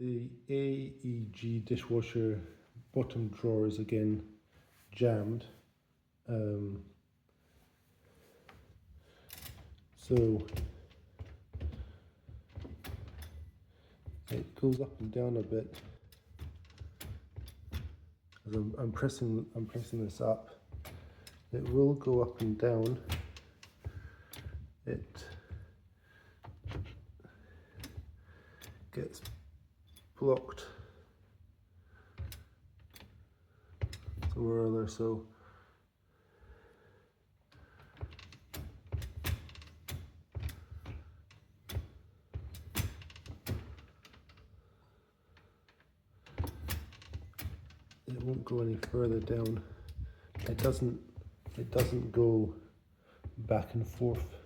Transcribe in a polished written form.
The AEG dishwasher bottom drawer is again jammed. So it goes up and down a bit as I'm pressing this up. It will go up and down. It gets blocked somewhere or other, so it won't go any further down. It doesn't go back and forth